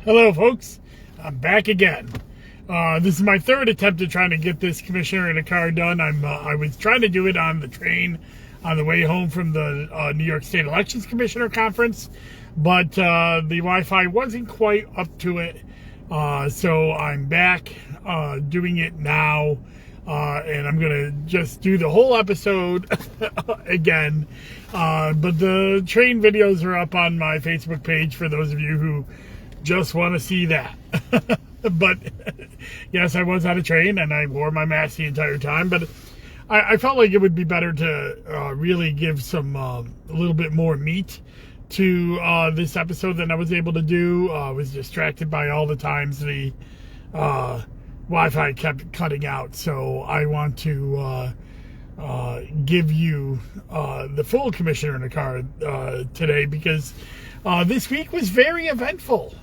Hello, folks. I'm back again. This is my third attempt at trying to get this commissioner in a car done. I was trying to do it on the train on the way home from the New York State Elections Commissioner Conference, but the Wi-Fi wasn't quite up to it. So I'm back doing it now, and I'm going to just do the whole episode again. But the train videos are up on my Facebook page for those of you who just want to see that. But yes, I was on a train and I wore my mask the entire time, but I felt like it would be better to really give some a little bit more meat to this episode than I was able to do. I was distracted by all the times the Wi-Fi kept cutting out, so I want to give you the full commissioner in a car today, because this week was very eventful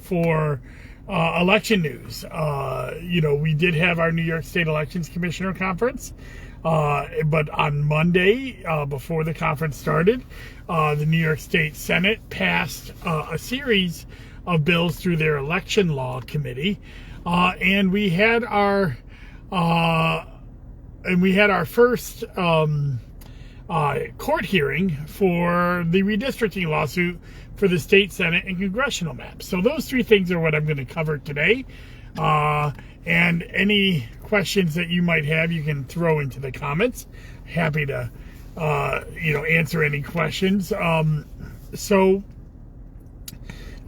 for election news. We did have our New York State Elections Commissioner Conference, but on Monday, before the conference started, the New York State Senate passed a series of bills through their election law committee, and we had our first court hearing for the redistricting lawsuit for the state Senate and Congressional maps. So those three things are what I'm going to cover today. And any questions that you might have, you can throw into the comments. Happy to, answer any questions. So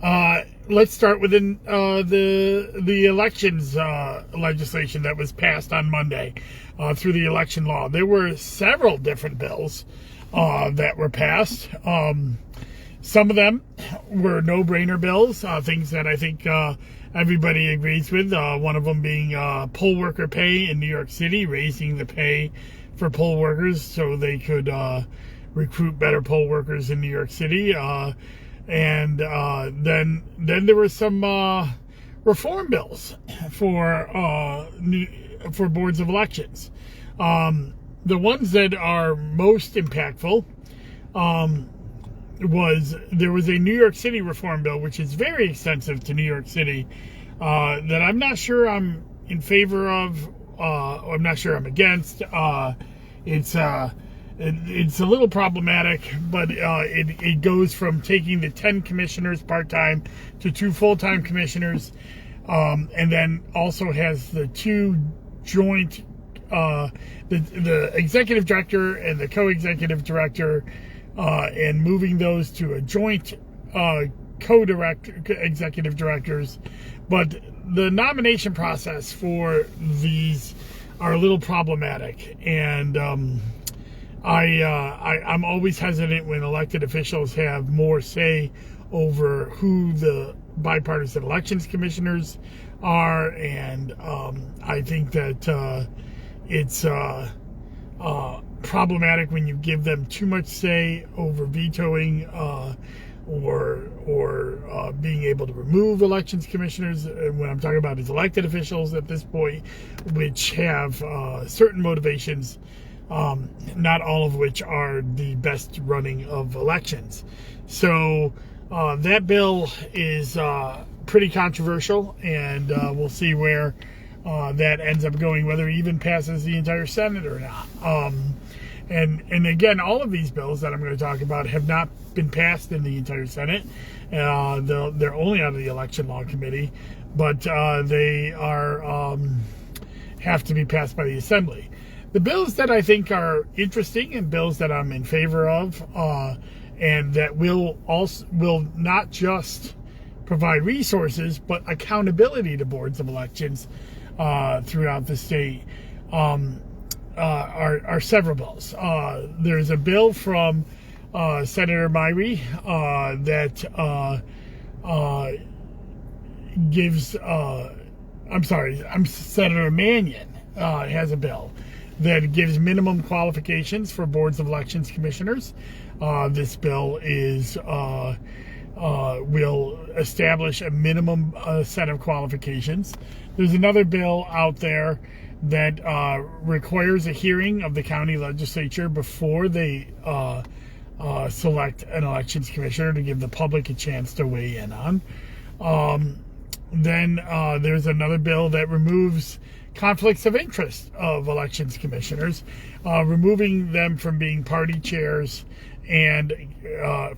let's start with the elections legislation that was passed on Monday through the election law. There were several different bills that were passed. Some of them were no-brainer bills, things that I think everybody agrees with. One of them being poll worker pay in New York City, raising the pay for poll workers so they could recruit better poll workers in New York City. And then there were some reform bills for boards of elections. The ones that are most impactful there was a New York City reform bill, which is very extensive to New York City, that I'm not sure I'm in favor of, or I'm not sure I'm against. It's a little problematic, but it goes from taking the 10 commissioners part-time to 2 full-time commissioners, and then also has the 2 joint, the executive director and the co-executive director, and moving those to a joint executive directors. But the nomination process for these are a little problematic, and I'm always hesitant when elected officials have more say over who the bipartisan elections commissioners are, and I think that it's problematic when you give them too much say over vetoing or being able to remove elections commissioners. What I'm talking about is elected officials at this point, which have certain motivations, not all of which are the best running of elections. So that bill is pretty controversial, and we'll see where that ends up going, whether it even passes the entire Senate or not. And again, all of these bills that I'm going to talk about have not been passed in the entire Senate. They're only out of the election law committee, but they are have to be passed by the Assembly. The bills that I think are interesting and bills that I'm in favor of, and that will not just provide resources but accountability to boards of elections throughout the state, are several bills. There's a bill from Senator Myrie that gives, Senator Mannion has a bill that gives minimum qualifications for boards of elections commissioners. This bill will establish a minimum set of qualifications. There's another bill out there that requires a hearing of the county legislature before they select an elections commissioner, to give the public a chance to weigh in on. Then there's another bill that removes conflicts of interest of elections commissioners, removing them from being party chairs and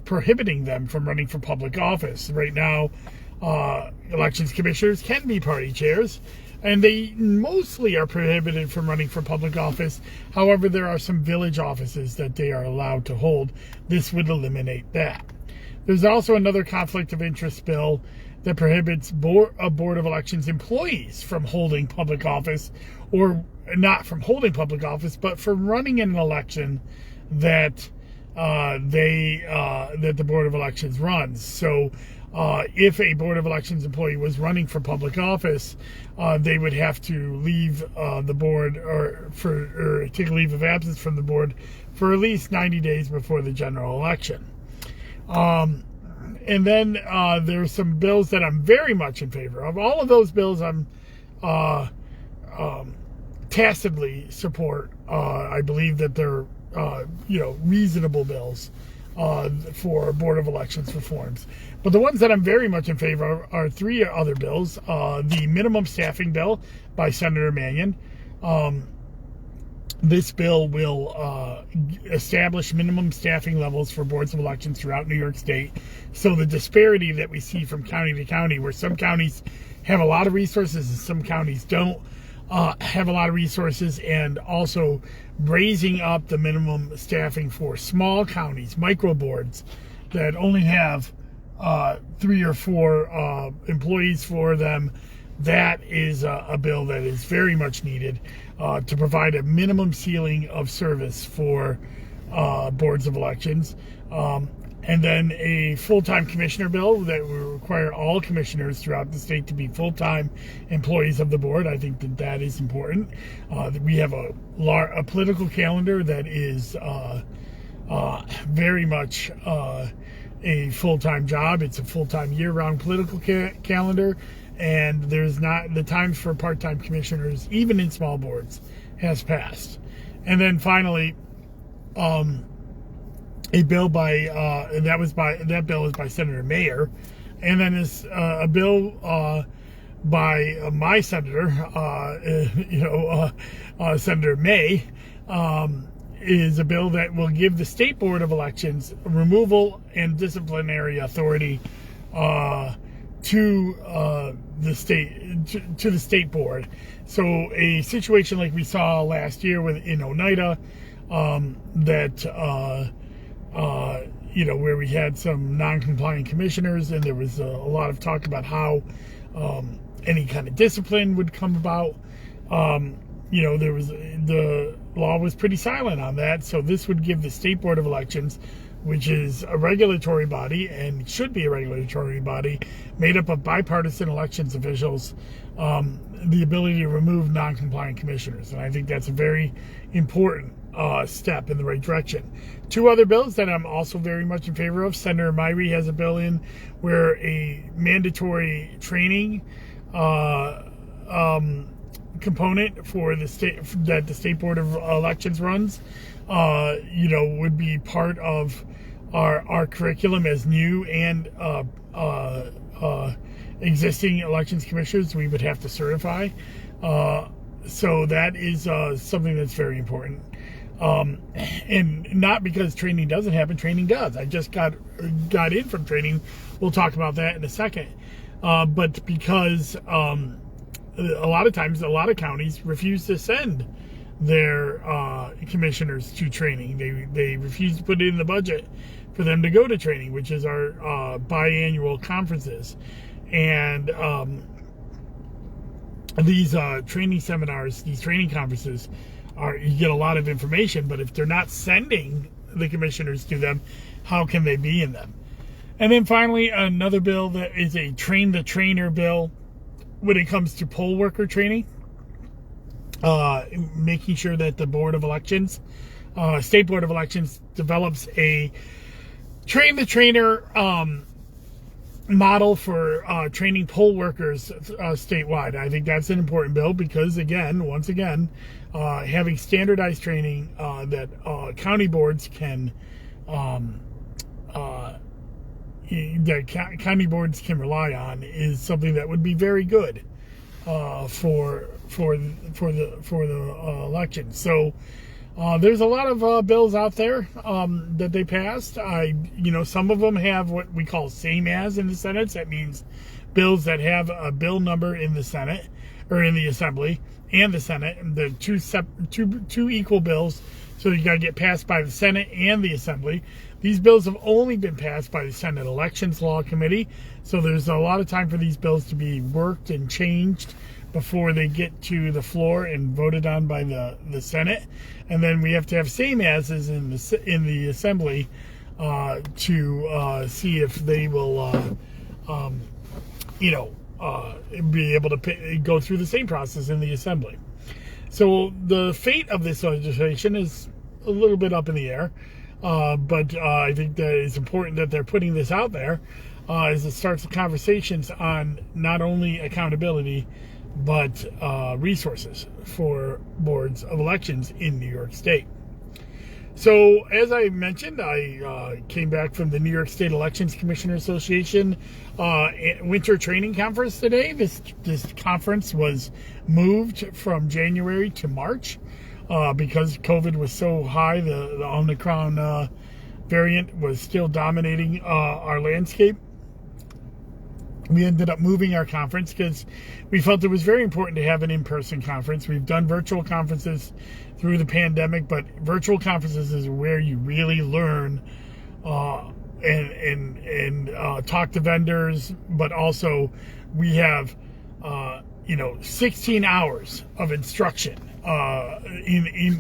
prohibiting them from running for public office. Right now, elections commissioners can be party chairs, and they mostly are prohibited from running for public office. However, there are some village offices that they are allowed to hold. This would eliminate that. There's also another conflict of interest bill that prohibits a Board of Elections employees from holding public office, or not from holding public office, but from running in an election that that the Board of Elections runs. So if a Board of Elections employee was running for public office, they would have to leave the board or take a leave of absence from the board for at least 90 days before the general election. And then there's some bills that I'm very much in favor of. All of those bills I'm tacitly support. I believe that they're reasonable bills for Board of Elections reforms. But the ones that I'm very much in favor of are three other bills. The minimum staffing bill by Senator Mannion. This bill will establish minimum staffing levels for boards of elections throughout New York State. So the disparity that we see from county to county, where some counties have a lot of resources and some counties don't have a lot of resources, and also raising up the minimum staffing for small counties, micro boards that only have 3 or 4 employees for them. That is a bill that is very much needed to provide a minimum ceiling of service for boards of elections. And then a full-time commissioner bill that will require all commissioners throughout the state to be full-time employees of the board. I think that is important. We have a political calendar that is very much a full-time job. It's a full-time year-round political calendar. And there's not the times for part-time commissioners, even in small boards, has passed. And then finally, a bill that bill is by Senator Mayer, and then is a bill by my senator, Senator May, is a bill that will give the State Board of Elections removal and disciplinary authority to the state board. So a situation like we saw last year in Oneida, where we had some non-compliant commissioners, and there was a lot of talk about how any kind of discipline would come about. The law was pretty silent on that. So this would give the State Board of Elections, which is a regulatory body and should be a regulatory body made up of bipartisan elections officials, the ability to remove non-compliant commissioners. And I think that's a very important step in the right direction. Two other bills that I'm also very much in favor of. Senator Myrie has a bill in where a mandatory training component for the state that the State Board of Elections runs, would be part of our curriculum as new and existing elections commissioners. We would have to certify. So that is something that's very important. And not because training doesn't happen, training does. I just got in from training. We'll talk about that in a second. But because a lot of times, a lot of counties refuse to send their commissioners to training. They refuse to put it in the budget for them to go to training, which is our biannual conferences. And these training seminars, these training conferences, you get a lot of information, but if they're not sending the commissioners to them, how can they be in them? And then finally, another bill that is a train the trainer bill when it comes to poll worker training, making sure that the Board of Elections, State Board of Elections, develops a train the trainer model for training poll workers statewide. I think that's an important bill because, once again, having standardized training that county boards can that county boards can rely on is something that would be very good for the election. So there's a lot of bills out there that they passed. Some of them have what we call same as in the Senate. That means bills that have a bill number in the Senate or in the Assembly and the Senate. The two equal bills. So you got to get passed by the Senate and the Assembly. These bills have only been passed by the Senate Elections Law Committee. So there's a lot of time for these bills to be worked and changed before they get to the floor and voted on by the Senate. And then we have to have same as's in the Assembly to see if they will, be able to go through the same process in the Assembly. So the fate of this legislation is a little bit up in the air, but I think that it's important that they're putting this out there as it starts the conversations on not only accountability, but resources for boards of elections in New York State. So, as I mentioned, I came back from the New York State Elections Commissioner Association winter training conference today. This conference was moved from January to March because COVID was so high. The Omicron variant was still dominating our landscape. We ended up moving our conference because we felt it was very important to have an in-person conference. We've done virtual conferences through the pandemic, but virtual conferences is where you really learn and talk to vendors. But also, we have 16 hours of instruction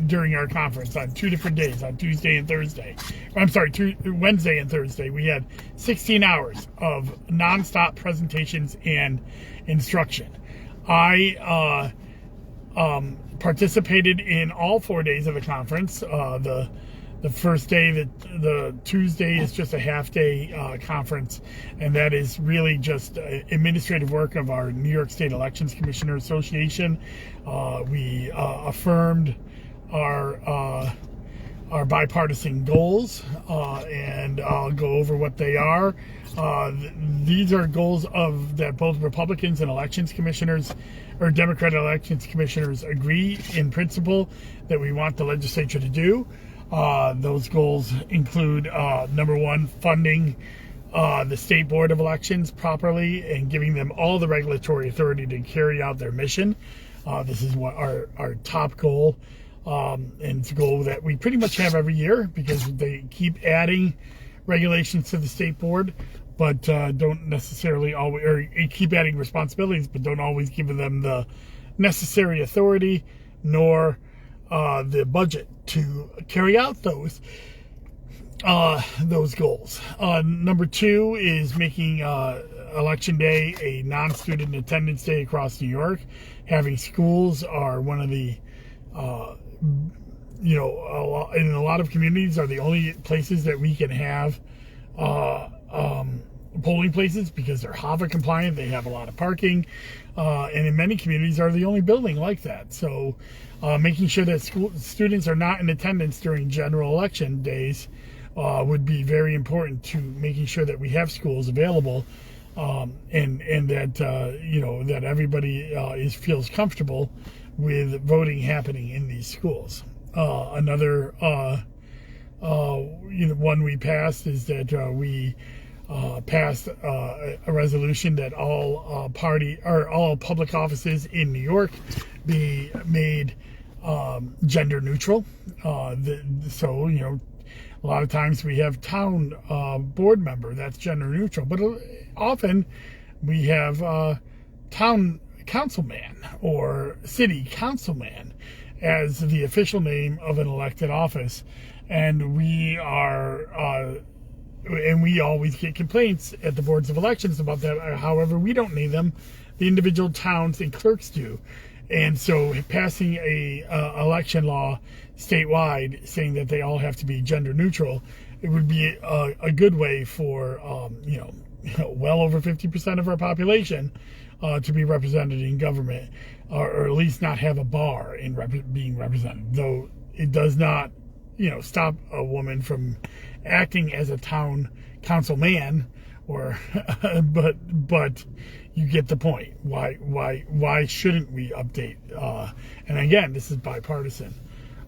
during our conference on 2 different days, on Tuesday and Thursday. Wednesday and Thursday. We had 16 hours of nonstop presentations and instruction. I participated in all 4 days of the conference. The first day, the Tuesday is just a half-day conference, and that is really just administrative work of our New York State Elections Commissioner Association. We affirmed our bipartisan goals, and I'll go over what they are. These are goals that both Republicans and elections commissioners or Democratic elections commissioners agree in principle that we want the legislature to do. Those goals include, number one, funding the State Board of Elections properly and giving them all the regulatory authority to carry out their mission. This is what our top goal, and it's a goal that we pretty much have every year because they keep adding regulations to the State Board, but don't necessarily always, or keep adding responsibilities, but don't always give them the necessary authority nor the budget to carry out those goals. Number two is making Election Day a non-student attendance day across New York. Having schools are one of the, in a lot of communities are the only places that we can have polling places because they're HAVA compliant. They have a lot of parking, and in many communities are the only building like that. So making sure that students are not in attendance during general election days would be very important to making sure that we have schools available, and that that everybody feels comfortable with voting happening in these schools. Another one we passed is that we passed a resolution that all public offices in New York be made gender neutral. So a lot of times we have town board member that's gender neutral, but often we have town councilman or city councilman as the official name of an elected office, and we always get complaints at the boards of elections about that. However, we don't name them; the individual towns and clerks do. And so passing a election law statewide saying that they all have to be gender neutral, it would be a good way for well over 50% of our population to be represented in government, or at least not have a bar in being represented. Though it does not stop a woman from acting as a town councilman or but you get the point. Why shouldn't we update? And again, this is bipartisan.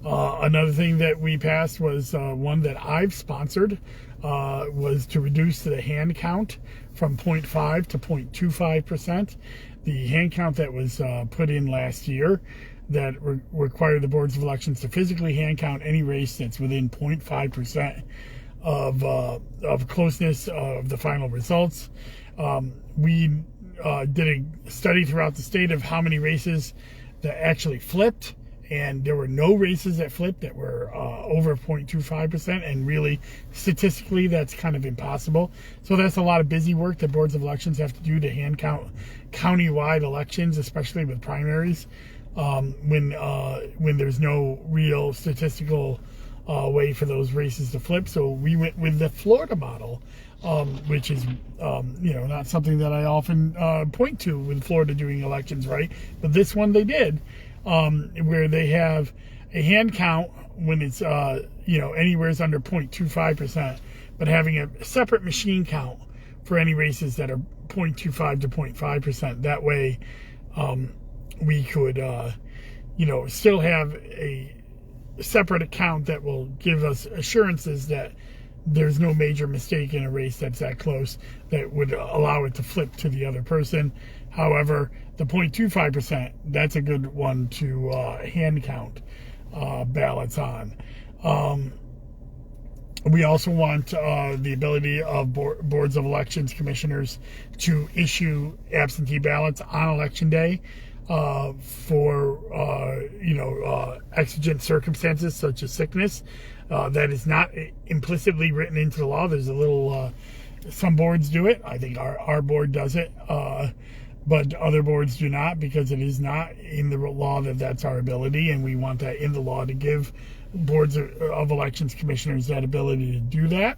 Another thing that we passed was one that I've sponsored, was to reduce the hand count from 0.5 to 0.25%. The hand count that was put in last year that required the boards of elections to physically hand count any race that's within 0.5% of closeness of the final results. We did a study throughout the state of how many races that actually flipped, and there were no races that flipped that were over 0.25%, and really statistically that's kind of impossible. So that's a lot of busy work that boards of elections have to do to hand count countywide elections, especially with primaries, when there's no real statistical way for those races to flip. So we went with the Florida model, which is not something that I often point to with Florida doing elections right, but this one they did, where they have a hand count when it's anywhere's under 0.25%, but having a separate machine count for any races that are 0.25 to 0.5%. That way we could still have a separate account that will give us assurances that there's no major mistake in a race that's that close that would allow it to flip to the other person. However, the 0.25%, that's a good one to hand count ballots on. We also want the ability of boards of elections commissioners to issue absentee ballots on election day for exigent circumstances such as sickness. That is not implicitly written into the law. There's a little, some boards do it. I think our board does it, but other boards do not, because it is not in the law that that's our ability, and we want that in the law to give boards of elections commissioners that ability to do that.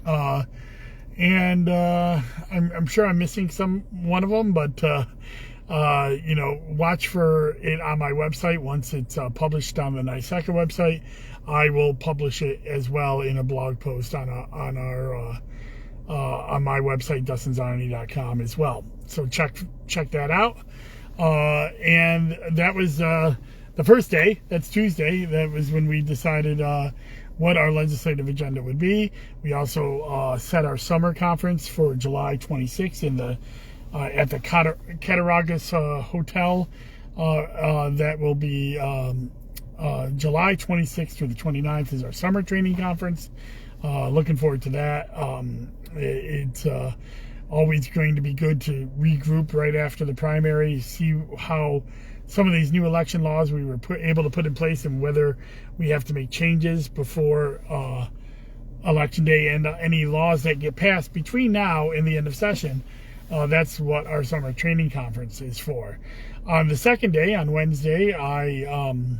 I'm sure I'm missing one of them, but watch for it on my website. Once it's published on the NYSECA website, I will publish it as well in a blog post on my website, DustinZonny.com, as well. So check that out. And that was the first day. That's Tuesday. That was when we decided what our legislative agenda would be. We also set our summer conference for July 26th at the Cattaraugus Hotel. That will be July 26th through the 29th is our summer training conference. Looking forward to that. It's always going to be good to regroup right after the primary, see how some of these new election laws we were able to put in place and whether we have to make changes before election day, and any laws that get passed between now and the end of session. That's what our summer training conference is for. On the second day, on Wednesday, I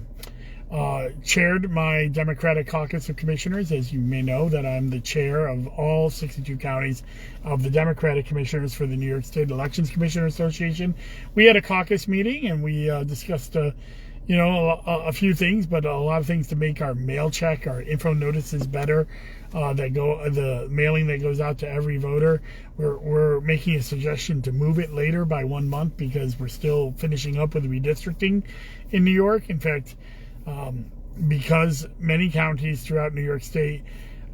chaired my Democratic Caucus of Commissioners. As you may know, that I'm the chair of all 62 counties of the Democratic Commissioners for the New York State Elections Commissioner Association. We had a caucus meeting, and we discussed a few things, but a lot of things to make our mail check, our info notices better. The mailing that goes out to every voter. We're making a suggestion to move it later by 1 month, because we're still finishing up with redistricting in New York. In fact, because many counties throughout New York State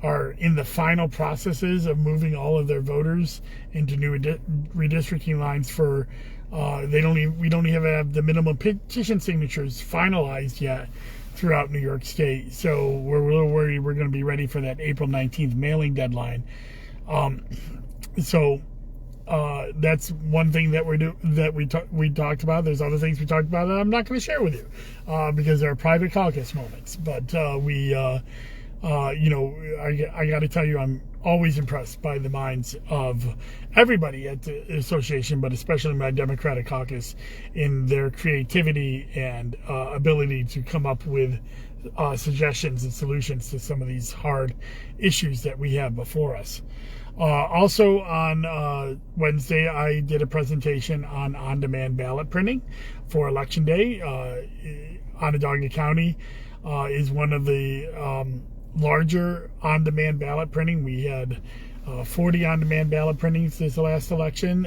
are in the final processes of moving all of their voters into new redistricting lines for we don't even have the minimum petition signatures finalized yet throughout New York State. So we're a little worried we're going to be ready for that April 19th mailing deadline. That's one thing that we talked about. There's other things we talked about that I'm not going to share with you because they're private caucus moments. But I got to tell you, I'm always impressed by the minds of everybody at the association, but especially my Democratic caucus, in their creativity and ability to come up with suggestions and solutions to some of these hard issues that we have before us. Also on Wednesday, I did a presentation on on-demand ballot printing for Election Day. Onondaga County is one of the larger on-demand ballot printing. We had 40 on-demand ballot printings this last election.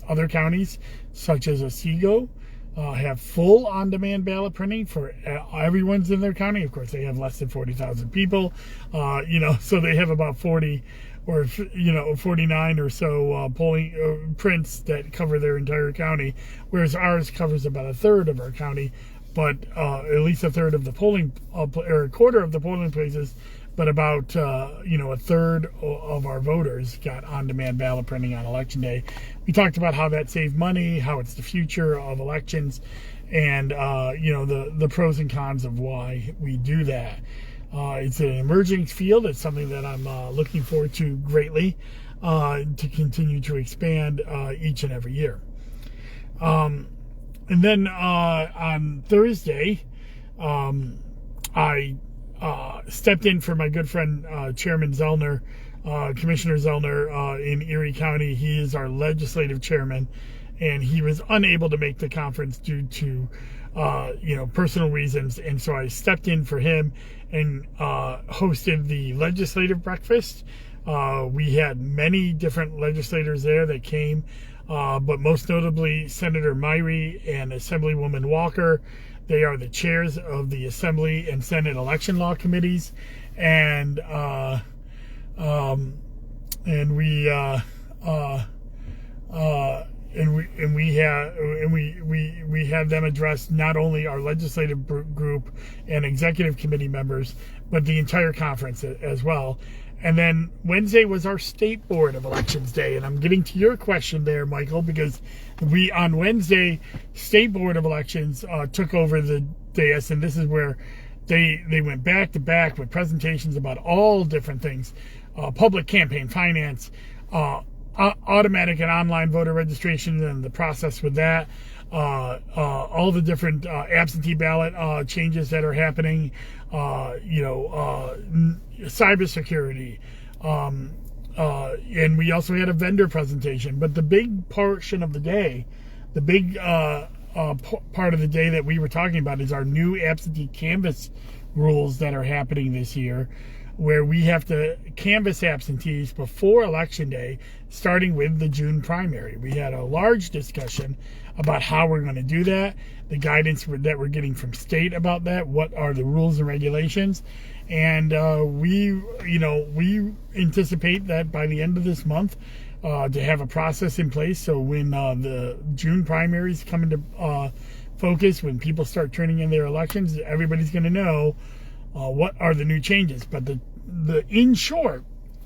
Other counties, such as Otsego, have full on-demand ballot printing for everyone's in their county. Of course, they have less than 40,000 people, so they have about 40 or 49 or so polling prints that cover their entire county, whereas ours covers about a third of our county, but at least a third of the polling, or a quarter of the polling places, but about a third of our voters got on-demand ballot printing on election day. We talked about how that saved money, how it's the future of elections, and the pros and cons of why we do that. It's an emerging field. It's something that I'm looking forward to greatly to continue to expand each and every year. And then on Thursday, I stepped in for my good friend Chairman Zellner, Commissioner Zellner in Erie County. He is our legislative chairman, and he was unable to make the conference due to personal reasons, and so I stepped in for him and hosted the legislative breakfast. We had many different legislators there that came, but most notably Senator Myrie and Assemblywoman Walker. They are the chairs of the Assembly and Senate election law committees, and we had them address not only our legislative group and executive committee members, but the entire conference as well. And then Wednesday was our State Board of Elections Day, and I'm getting to your question there, Michael, because on Wednesday, State Board of Elections took over the dais, and this is where they went back to back with presentations about all different things: public campaign finance, automatic and online voter registration and the process with that, all the different absentee ballot changes that are happening, cybersecurity, and we also had a vendor presentation. But the big portion of the day, the big part of the day that we were talking about is our new absentee canvass rules that are happening this year, where we have to canvass absentees before Election Day, starting with the June primary. We had a large discussion about how we're going to do that, the guidance that we're getting from state about that, what are the rules and regulations, and we anticipate that by the end of this month to have a process in place, so when the June primaries come into focus, when people start turning in their elections, everybody's going to know what are the new changes. But the in short,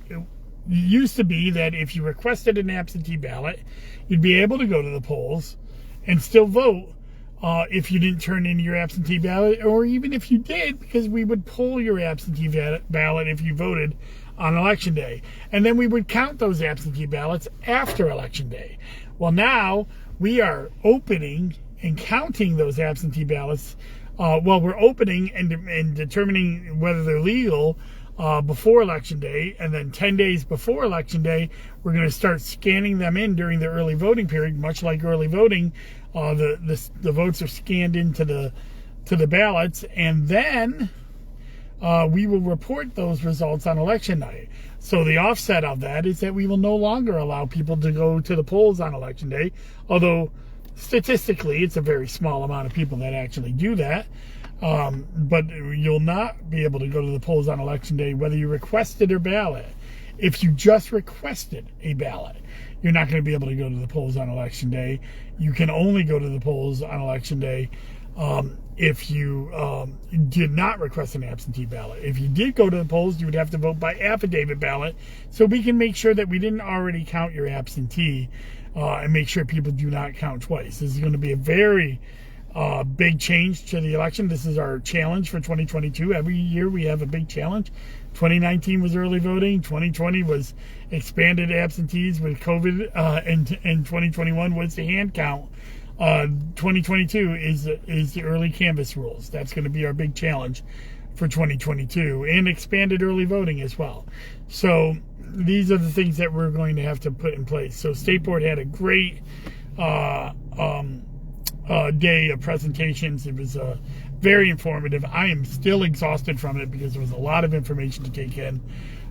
it used to be that if you requested an absentee ballot, you'd be able to go to the polls and still vote if you didn't turn in your absentee ballot, or even if you did, because we would pull your absentee ballot if you voted on Election Day. And then we would count those absentee ballots after Election Day. Well, now we are opening and counting those absentee ballots. We're opening and determining whether they're legal before Election Day, and then 10 days before Election Day, we're going to start scanning them in during the early voting period. Much like early voting, the votes are scanned into the ballots, and then we will report those results on election night. So the offset of that is that we will no longer allow people to go to the polls on Election Day, although statistically it's a very small amount of people that actually do that. But you'll not be able to go to the polls on Election Day whether you requested a ballot. If you just requested a ballot, you're not going to be able to go to the polls on Election Day. You can only go to the polls on Election Day if you did not request an absentee ballot. If you did go to the polls, you would have to vote by affidavit ballot, so we can make sure that we didn't already count your absentee and make sure people do not count twice. This is going to be a very big change to the election. This is our challenge for 2022. Every year we have a big challenge. 2019 was early voting. 2020 was expanded absentees with COVID, and 2021 was the hand count. 2022 is the early canvass rules. That's going to be our big challenge for 2022, and expanded early voting as well. So these are the things that we're going to have to put in place. So State Board had a great day of presentations. It was very informative. I am still exhausted from it because there was a lot of information to take in.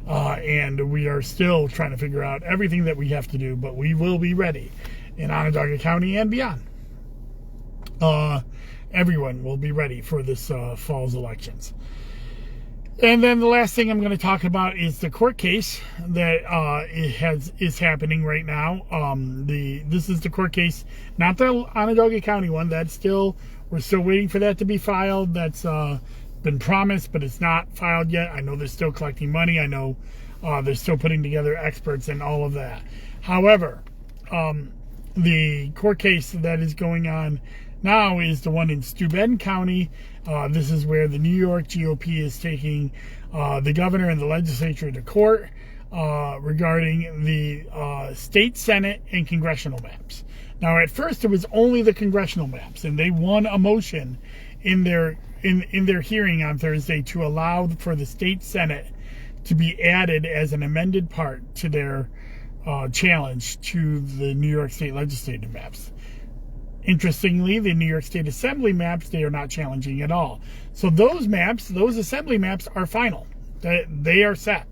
and we are still trying to figure out everything that we have to do, but we will be ready in Onondaga County and beyond. Everyone will be ready for this fall's elections. And then the last thing I'm going to talk about is the court case that is happening right now. This is the court case, not the Onondaga County one. We're still waiting for that to be filed. That's been promised, but it's not filed yet. I know they're still collecting money. I know they're still putting together experts and all of that. However, the court case that is going on now is the one in Steuben County. This is where the New York GOP is taking the governor and the legislature to court regarding the state Senate and congressional maps. Now, at first, it was only the congressional maps, and they won a motion in their hearing on Thursday to allow for the state Senate to be added as an amended part to their challenge to the New York State legislative maps. Interestingly, the New York State Assembly maps, they are not challenging at all. So those assembly maps are final. They are set.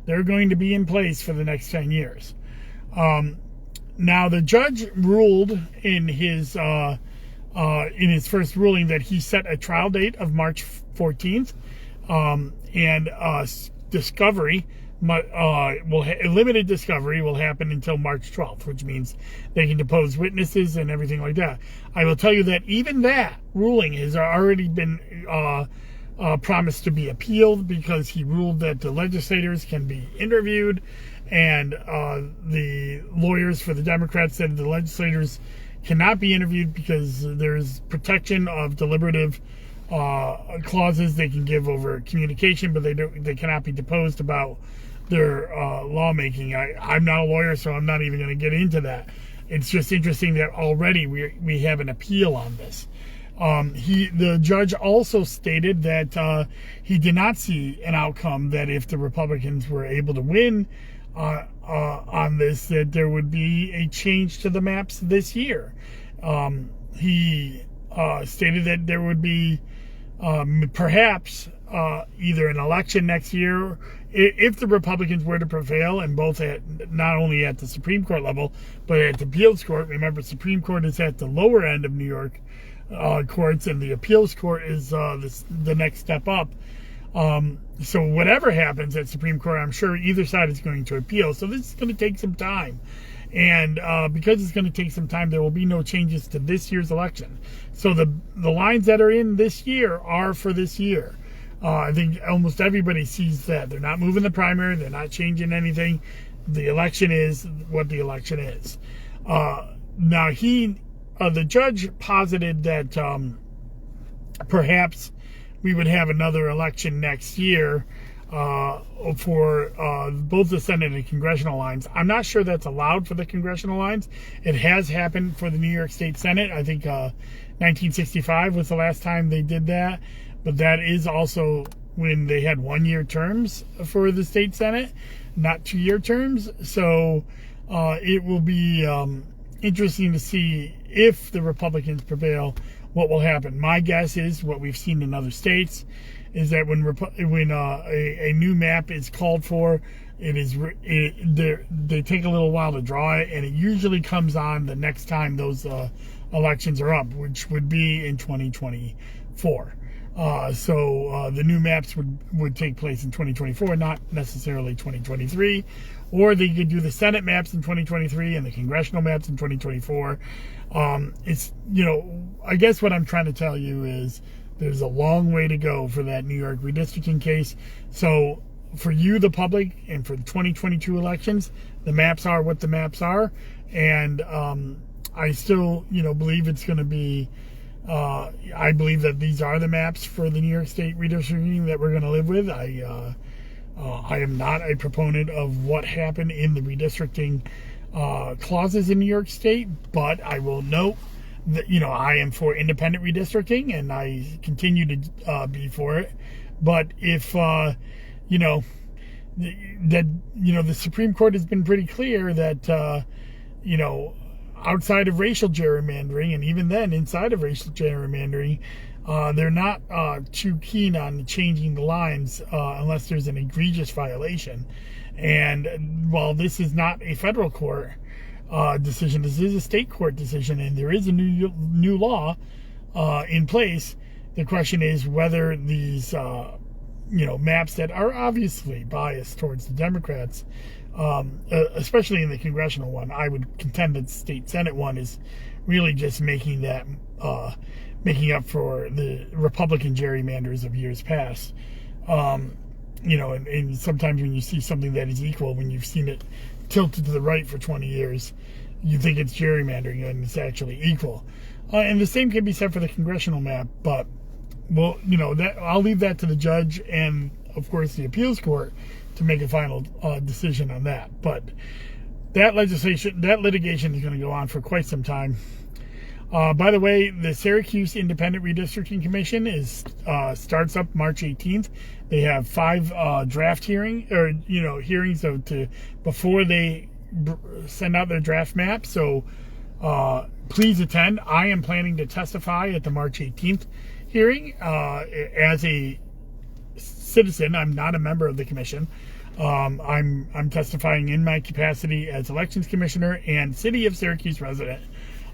They're going to be in place for the next 10 years. Now, the judge ruled in his first ruling that he set a trial date of March 14th, and discovery limited discovery will happen until March 12th, which means they can depose witnesses and everything like that. I will tell you that even that ruling has already been promised to be appealed, because he ruled that the legislators can be interviewed, and the lawyers for the Democrats said the legislators cannot be interviewed because there's protection of deliberative clauses they can give over communication, but they cannot be deposed about their lawmaking. I'm not a lawyer, so I'm not even going to get into that. It's just interesting that already we have an appeal on this. The judge also stated that he did not see an outcome that if the Republicans were able to win on this, that there would be a change to the maps this year. He stated that there would be perhaps either an election next year if the Republicans were to prevail, and both not only at the Supreme Court level, but at the appeals court. Remember, Supreme Court is at the lower end of New York courts, and the appeals court is the next step up. So whatever happens at Supreme Court, I'm sure either side is going to appeal. So this is going to take some time. And because it's going to take some time, there will be no changes to this year's election. So the lines that are in this year are for this year. I think almost everybody sees that. They're not moving the primary. They're not changing anything. The election is what the election is. Now, the judge posited that perhaps we would have another election next year for both the Senate and Congressional lines. I'm not sure that's allowed for the Congressional lines. It has happened for the New York State Senate. I think 1965 was the last time they did that. But that is also when they had 1-year terms for the state Senate, not 2-year terms. So it will be interesting to see if the Republicans prevail, what will happen. My guess is what we've seen in other states is that when a new map is called for, they take a little while to draw it, and it usually comes on the next time those elections are up, which would be in 2024. So the new maps would take place in 2024, not necessarily 2023. Or they could do the Senate maps in 2023 and the congressional maps in 2024. I guess what I'm trying to tell you is there's a long way to go for that New York redistricting case. So for you, the public, and for the 2022 elections, the maps are what the maps are. And I still, believe it's going to be, I believe that these are the maps for the New York State redistricting that we're going to live with. I am not a proponent of what happened in the redistricting clauses in New York State, but I will note that, I am for independent redistricting, and I continue to be for it. But if, the Supreme Court has been pretty clear that, outside of racial gerrymandering, and even then inside of racial gerrymandering, they're not too keen on changing the lines unless there's an egregious violation. And while this is not a federal court decision, this is a state court decision, and there is a new law in place. The question is whether these maps that are obviously biased towards the Democrats, especially in the congressional one, I would contend that the state Senate one is really just making up for the Republican gerrymanders of years past. And sometimes when you see something that is equal, when you've seen it tilted to the right for 20 years, you think it's gerrymandering and it's actually equal. And the same can be said for the congressional map, but I'll leave that to the judge and, of course, the appeals court to make a final decision on that. But that litigation is going to go on for quite some time. By the way, the Syracuse Independent Redistricting Commission starts up March 18th. They have 5 draft hearings before they send out their draft map. So please attend. I am planning to testify at the March 18th hearing as a citizen. I'm not a member of the commission. I'm testifying in my capacity as elections commissioner and City of Syracuse resident.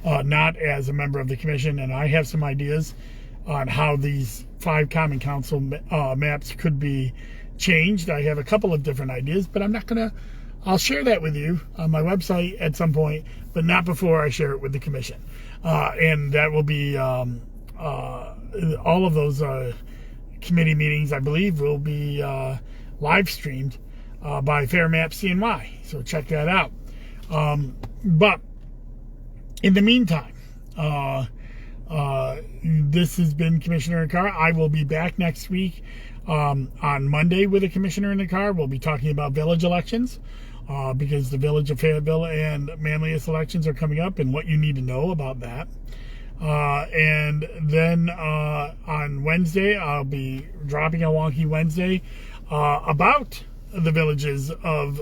Not as a member of the commission, and I have some ideas on how these 5 Common Council maps could be changed. I have a couple of different ideas, but I'll share that with you on my website at some point, but not before I share it with the commission. And that will be all of those committee meetings, I believe, will be live streamed by Fair Map CNY. So check that out. But in the meantime, this has been Commissioner in the Car. I will be back next week on Monday with a Commissioner in the Car. We'll be talking about village elections because the Village of Fayetteville and Manlius elections are coming up and what you need to know about that. And then on Wednesday, I'll be dropping a Wonky Wednesday about the villages of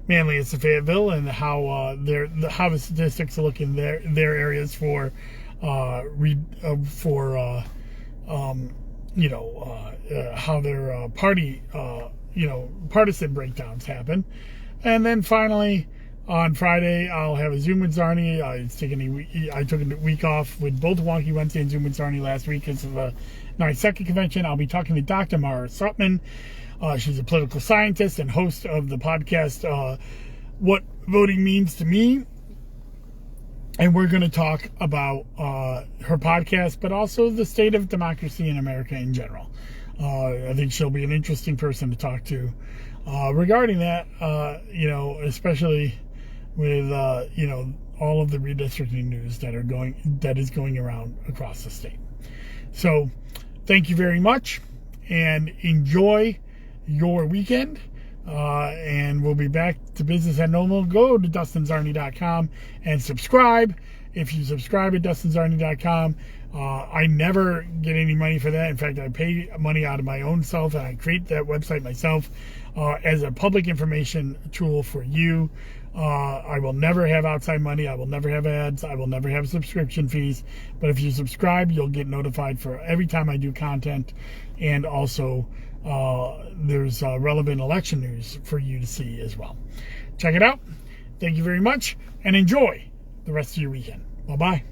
Manlius and Fayetteville and how the statistics look in their areas for how their party partisan breakdowns happen. And then finally on Friday I'll have a Zoom with Zarni. I took a week off with both Wonky Wednesday and Zoom with Zarni last week because of the NYSECA convention. I'll be talking to Dr. Mara Sutman. She's a political scientist and host of the podcast, What Voting Means to Me. And we're going to talk about her podcast, but also the state of democracy in America in general. I think she'll be an interesting person to talk to regarding that, especially with, all of the redistricting news that is going around across the state. So thank you very much and enjoy your weekend, and we'll be back to business at normal. Go to DustinZarni.com and subscribe. If you subscribe at DustinZarni.com, I never get any money for that. In fact, I pay money out of my own self, and I create that website myself as a public information tool for you. I will never have outside money. I will never have ads. I will never have subscription fees. But if you subscribe, you'll get notified for every time I do content, and also there's relevant election news for you to see as well. Check it out. Thank you very much, and enjoy the rest of your weekend. Bye-bye.